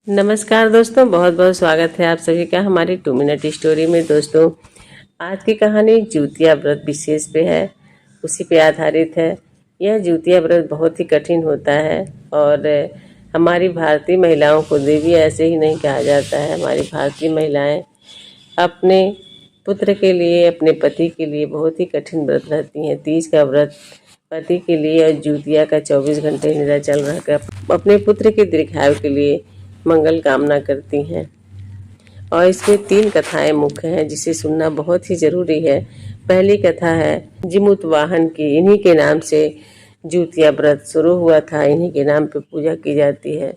नमस्कार दोस्तों, बहुत बहुत स्वागत है आप सभी का हमारी 2 मिनट स्टोरी में। दोस्तों, आज की कहानी जिउतिया व्रत विशेष पे है, उसी पे आधारित है। यह जिउतिया व्रत बहुत ही कठिन होता है और हमारी भारतीय महिलाओं को देवी ऐसे ही नहीं कहा जाता है। हमारी भारतीय महिलाएं अपने पुत्र के लिए, अपने पति के लिए बहुत ही कठिन व्रत रहती हैं। तीज का व्रत पति के लिए और जिउतिया का 24 घंटे निराचल रहकर अपने पुत्र के दीर्घायु के लिए मंगल कामना करती हैं। और इसमें 3 कथाएं मुख्य हैं जिसे सुनना बहुत ही जरूरी है। पहली कथा है जिमुत वाहन की। इन्हीं के नाम से जिउतिया व्रत शुरू हुआ था, इन्हीं के नाम पे पूजा की जाती है।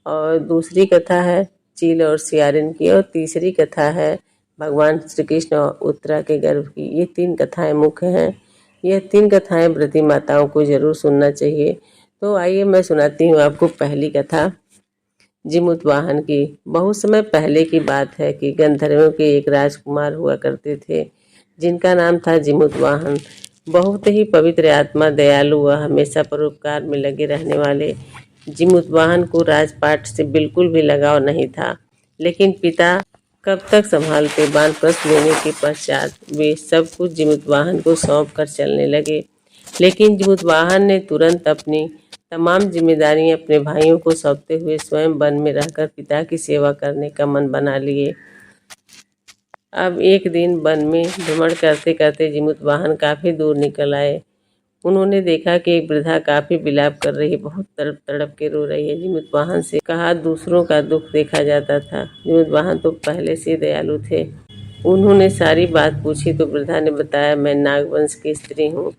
और दूसरी कथा है चील और सियारिन की, और तीसरी कथा है भगवान श्री कृष्ण और उत्तरा के गर्भ की। ये 3 कथाएं मुख्य हैं। यह 3 कथाएं व्रती माताओं को जरूर सुनना चाहिए। तो आइए मैं सुनाती हूँ आपको पहली कथा जिमुत वाहन की। बहुत समय पहले की बात है कि गंधर्वों के एक राजकुमार हुआ करते थे जिनका नाम था जिमुत वाहन। बहुत ही पवित्र आत्मा, दयालु व हमेशा परोपकार में लगे रहने वाले जिमुत वाहन को राजपाट से बिल्कुल भी लगाव नहीं था। लेकिन पिता कब तक संभालते। वानप्रस्थ लेने के पश्चात वे सब कुछ जिमुत वाहन को सौंप कर चलने लगे। लेकिन जिमुत वाहन ने तुरंत अपनी तमाम जिम्मेदारियां अपने भाइयों को सौंपते हुए स्वयं वन में रहकर पिता की सेवा करने का मन बना लिए। अब एक दिन वन में भ्रमण करते करते जिमुत वाहन काफी दूर निकल आए। उन्होंने देखा कि एक वृद्धा काफी विलाप कर रही है, बहुत तड़प तड़प के रो रही है। जिमुत वाहन से कहा दूसरों का दुख देखा जाता था। जिमुत वाहन तो पहले से दयालु थे। उन्होंने सारी बात पूछी तो वृद्धा ने बताया, मैं नागवंश की स्त्री हूँ,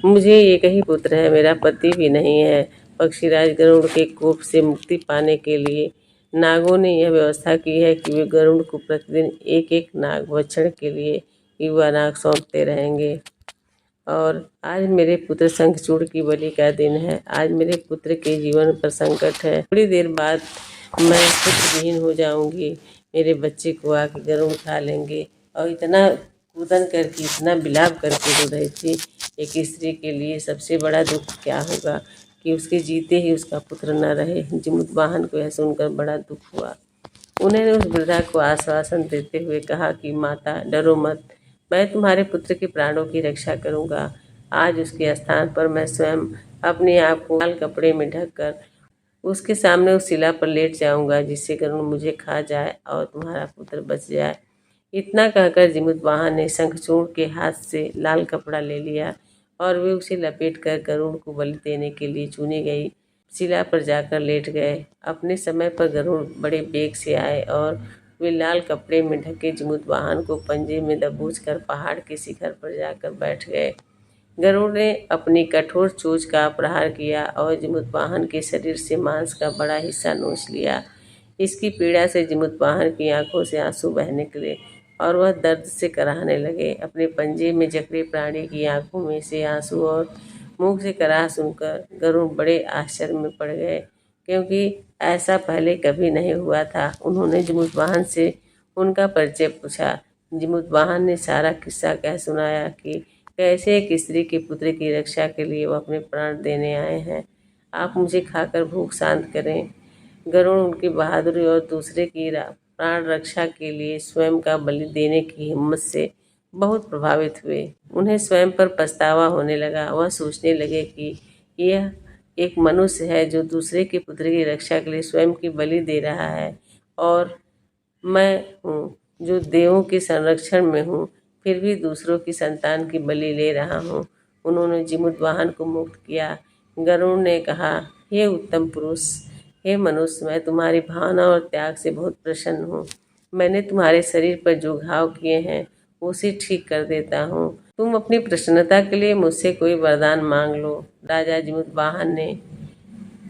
मुझे एक ही पुत्र है, मेरा पति भी नहीं है। पक्षीराज गरुड़ के कोप से मुक्ति पाने के लिए नागों ने यह व्यवस्था की है कि वे गरुड़ को प्रतिदिन एक एक नाग भक्षण के लिए युवा नाग सौंपते रहेंगे। और आज मेरे पुत्र शंखचूड़ की बलि का दिन है। आज मेरे पुत्र के जीवन पर संकट है। थोड़ी देर बाद मैं पुत्रविहीन हो जाऊंगी। मेरे बच्चे को आके गरुड़ खा लेंगे। और इतना कूदन करके, इतना विलाप करके रो रही थी। एक स्त्री के लिए सबसे बड़ा दुख क्या होगा कि उसके जीते ही उसका पुत्र न रहे। जिमुत वाहन को यह सुनकर बड़ा दुख हुआ। उन्होंने उस वृद्धा को आश्वासन देते हुए कहा कि माता डरो मत, मैं तुम्हारे पुत्र के प्राणों की रक्षा करूंगा। आज उसके स्थान पर मैं स्वयं अपने आप को लाल कपड़े में ढककर उसके सामने उस शिला पर लेट जाऊंगा, जिससे गरुड़ मुझे खा जाए और तुम्हारा पुत्र बच जाए। इतना कहकर जिमुत वाहन ने शंखचूड़ के हाथ से लाल कपड़ा ले लिया और वे उसे लपेट कर गरुड़ को बलि देने के लिए चुनी गई शिला पर जाकर लेट गए। अपने समय पर गरुड़ बड़े बेग से आए और वे लाल कपड़े में ढके जिमुत वाहन को पंजे में दबोच कर पहाड़ के शिखर पर जाकर बैठ गए। गरुड़ ने अपनी कठोर चोंच का प्रहार किया और जिमुत वाहन के शरीर से मांस का बड़ा हिस्सा नोच लिया। इसकी पीड़ा से जिमुत वाहन की आंखों से आंसू बहने निकले और वह दर्द से कराहने लगे। अपने पंजे में जकड़े प्राणी की आंखों में से आंसू और मुंह से कराह सुनकर गरुड़ बड़े आश्चर्य में पड़ गए, क्योंकि ऐसा पहले कभी नहीं हुआ था। उन्होंने जिमुत वाहन से उनका परिचय पूछा। जिमुत वाहन ने सारा किस्सा कह सुनाया कि कैसे एक स्त्री के पुत्र की रक्षा के लिए वो अपने प्राण देने आए हैं। आप मुझे खाकर भूख शांत करें। गरुड़ उनकी बहादुरी और दूसरे की प्राण रक्षा के लिए स्वयं का बलि देने की हिम्मत से बहुत प्रभावित हुए। उन्हें स्वयं पर पछतावा होने लगा। वह सोचने लगे कि यह एक मनुष्य है जो दूसरे के पुत्र की रक्षा के लिए स्वयं की बलि दे रहा है, और मैं हूँ जो देवों के संरक्षण में हूँ, फिर भी दूसरों की संतान की बलि ले रहा हूँ। उन्होंने जिमुत वाहन को मुक्त किया। गरुड़ ने कहा, हे उत्तम पुरुष, हे मनुष्य, मैं तुम्हारी भावना और त्याग से बहुत प्रसन्न हूँ। मैंने तुम्हारे शरीर पर जो घाव किए हैं उसे ठीक कर देता हूँ। तुम अपनी प्रसन्नता के लिए मुझसे कोई वरदान मांग लो। राजा जिमुत वाहन ने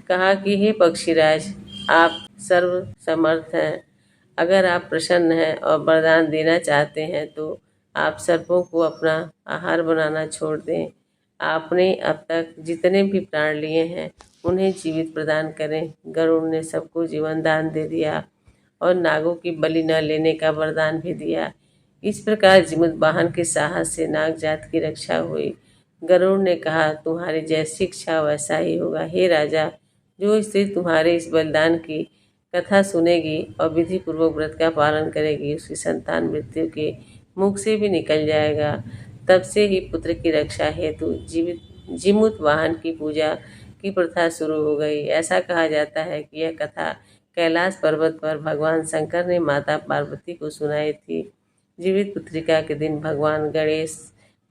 कहा कि हे पक्षीराज, आप सर्व समर्थ हैं। अगर आप प्रसन्न हैं और वरदान देना चाहते हैं तो आप सर्पों को अपना आहार बनाना छोड़ दें। आपने अब तक जितने भी प्राण लिए हैं उन्हें जीवित प्रदान करें। गरुड़ ने सबको जीवन दान दे दिया और नागों की बलि न लेने का वरदान भी दिया। इस प्रकार जिमुत वाहन के साहस से नाग जात की रक्षा हुई। गरुड़ ने कहा, तुम्हारी जैसी इच्छा वैसा ही होगा। हे राजा, जो स्त्री तुम्हारे इस बलिदान की कथा सुनेगी और विधि पूर्वक व्रत का पालन करेगी, उसकी संतान मृत्यु के मुख से भी निकल जाएगा। तब से ही पुत्र की रक्षा हेतु जीमूत वाहन की पूजा की प्रथा शुरू हो गई। ऐसा कहा जाता है कि यह कथा कैलाश पर्वत पर भगवान शंकर ने माता पार्वती को सुनाई थी। जीवित पुत्रिका के दिन भगवान गणेश,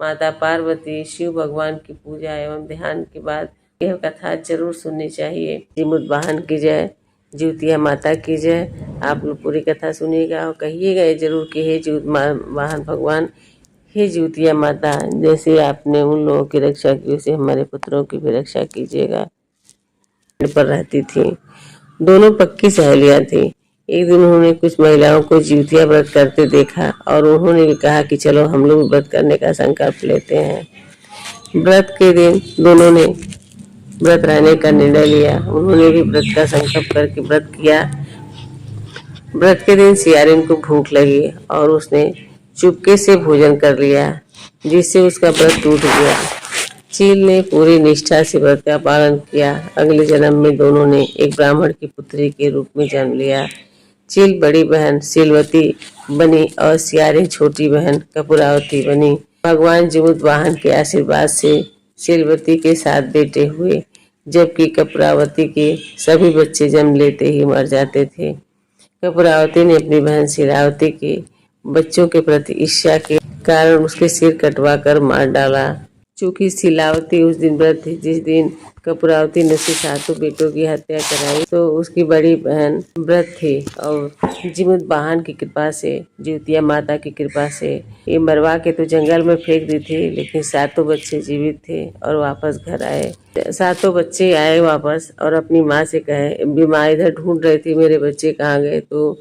माता पार्वती, शिव भगवान की पूजा एवं ध्यान के बाद यह कथा जरूर सुननी चाहिए। जीमूत वाहन की जय, जिउतिया माता की जय। आप लोग पूरी कथा सुनिएगा और कहिएगा जरूर कि हे जीवित वाहन भगवान, हे जिउतिया माता, जैसे आपने उन लोगों की रक्षा की वैसे हमारे पुत्रों की भी रक्षा कीजिएगा। पर रहती थी, दोनों पक्की सहेलियां थी। एक दिन उन्होंने कुछ महिलाओं को जिउतिया व्रत करते देखा और उन्होंने भी कहा कि चलो हम लोग व्रत करने का संकल्प लेते हैं। व्रत के दिन दोनों ने व्रत रहने का निर्णय लिया। उन्होंने भी व्रत का संकल्प करके व्रत किया। व्रत के दिन सियारिन को भूख लगी और उसने चुपके से भोजन कर लिया, जिससे उसका व्रत टूट गया। चील ने पूरी निष्ठा से व्रत का पालन किया। अगले जन्म में दोनों ने एक ब्राह्मण की पुत्री के रूप में जन्म लिया। चील बड़ी बहन शीलवती बनी और सियारिन छोटी बहन कपूरावती बनी। भगवान जीमूत वाहन के आशीर्वाद से शीलवती के 7 बेटे हुए, जबकि कपूरावती के सभी बच्चे जन्म लेते ही मर जाते थे। कपूरावती ने अपनी बहन शीलावती के बच्चों के प्रति ईर्ष्या के कारण उसके सिर कटवा कर मार डाला। चूंकि शीलावती उस दिन व्रत थी जिस दिन कपूरावती ने उसके 7 बेटों की हत्या कराई, तो उसकी बड़ी बहन व्रत थी और जीमूत वाहन की कृपा से, जिउतिया माता की कृपा से ये मरवा के तो जंगल में फेंक दी थी, लेकिन 7 बच्चे जीवित थे और वापस घर आए। 7 बच्चे आए वापस और अपनी माँ से कहे, माँ इधर ढूंढ रही थी मेरे बच्चे कहाँ गए, तो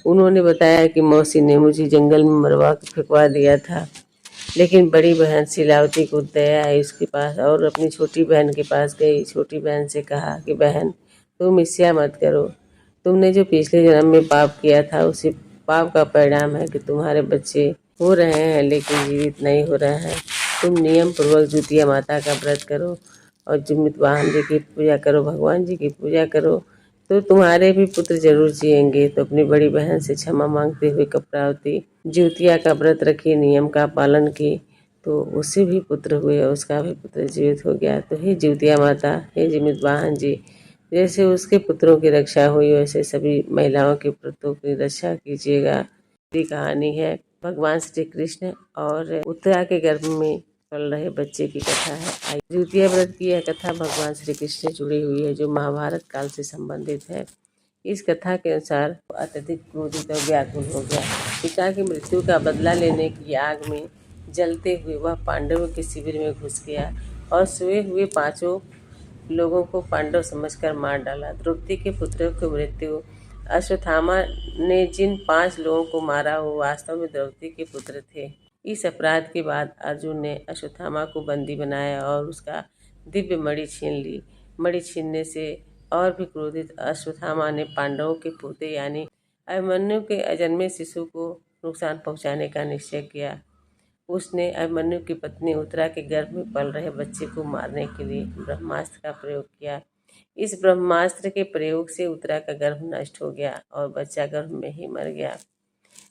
उन्होंने बताया कि मौसी ने मुझे जंगल में मरवा के फेंकवा दिया था। लेकिन बड़ी बहन शीलावती को दया आई उसके पास और अपनी छोटी बहन के पास गई। छोटी बहन से कहा कि बहन, तुम ईर्ष्या मत करो, तुमने जो पिछले जन्म में पाप किया था उसी पाप का परिणाम है कि तुम्हारे बच्चे हो रहे हैं लेकिन जीवित नहीं हो रहे हैं। तुम नियम पूर्वक जिउतिया माता का व्रत करो और जीमूत वाहन जी की पूजा करो, भगवान जी की पूजा करो, तो तुम्हारे भी पुत्र जरूर जिएंगे। तो अपनी बड़ी बहन से क्षमा मांगते हुए कपूरावती जिउतिया का व्रत रखी, नियम का पालन की, तो उससे भी पुत्र हुए और उसका भी पुत्र जीवित हो गया। तो हे जिउतिया माता, हे जीमूत वाहन जी, जैसे उसके पुत्रों की रक्षा हुई वैसे सभी महिलाओं के पुत्रों की रक्षा कीजिएगा। ये कहानी है भगवान श्री कृष्ण और उत्तरा के गर्भ में पल रहे बच्चे की कथा है। जिउतिया व्रत की यह कथा भगवान श्री कृष्ण से जुड़ी हुई है, जो महाभारत काल से संबंधित है। इस कथा के अनुसार अत्यधिक क्रोधित और व्याकुल हो गया। पिता की मृत्यु का बदला लेने की आग में जलते हुए वह पांडवों के शिविर में घुस गया और सोए हुए 5 लोगों को पांडव समझकर मार डाला। द्रौपदी के पुत्रों की मृत्यु, अश्वत्थामा ने जिन 5 लोगों को मारा वो वास्तव में द्रौपदी के पुत्र थे। इस अपराध के बाद अर्जुन ने अश्वत्थामा को बंदी बनाया और उसका दिव्य मणि छीन ली। मणि छीनने से और भी क्रोधित अश्वत्थामा ने पांडवों के पोते यानी अभिमन्यु के अजन्मे शिशु को नुकसान पहुंचाने का निश्चय किया। उसने अभिमन्यु की पत्नी उत्तरा के गर्भ में पल रहे बच्चे को मारने के लिए ब्रह्मास्त्र का प्रयोग किया। इस ब्रह्मास्त्र के प्रयोग से उत्तरा का गर्भ नष्ट हो गया और बच्चा गर्भ में ही मर गया।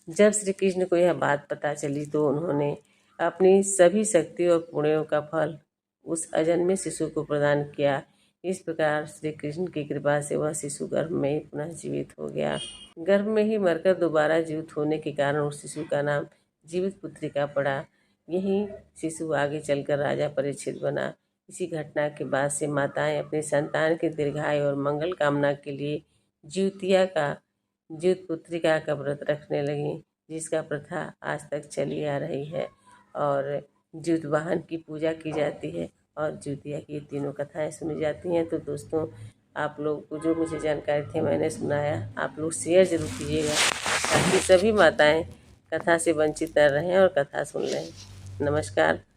जब श्री कृष्ण को यह बात पता चली तो उन्होंने अपनी सभी शक्ति और पुण्यों का फल उस अजन्मे शिशु को प्रदान किया। इस प्रकार श्री कृष्ण की कृपा से वह शिशु गर्भ में ही पुनः जीवित हो गया। गर्भ में ही मरकर दोबारा जीवित होने के कारण उस शिशु का नाम जीवित पुत्रिका पड़ा। यही शिशु आगे चलकर राजा परीक्षित बना। इसी घटना के बाद से माताएं अपनी संतान की दीर्घायु और मंगल कामना के लिए जीवित पुत्रिका का व्रत रखने लगी, जिसका प्रथा आज तक चली आ रही है और जीवित वाहन की पूजा की जाती है और जिउतिया की 3 कथाएं सुनी जाती हैं। तो दोस्तों, आप लोग को जो मुझे जानकारी थी मैंने सुनाया, आप लोग शेयर जरूर कीजिएगा ताकि सभी माताएं कथा से वंचित न रहें और कथा सुन लें। नमस्कार।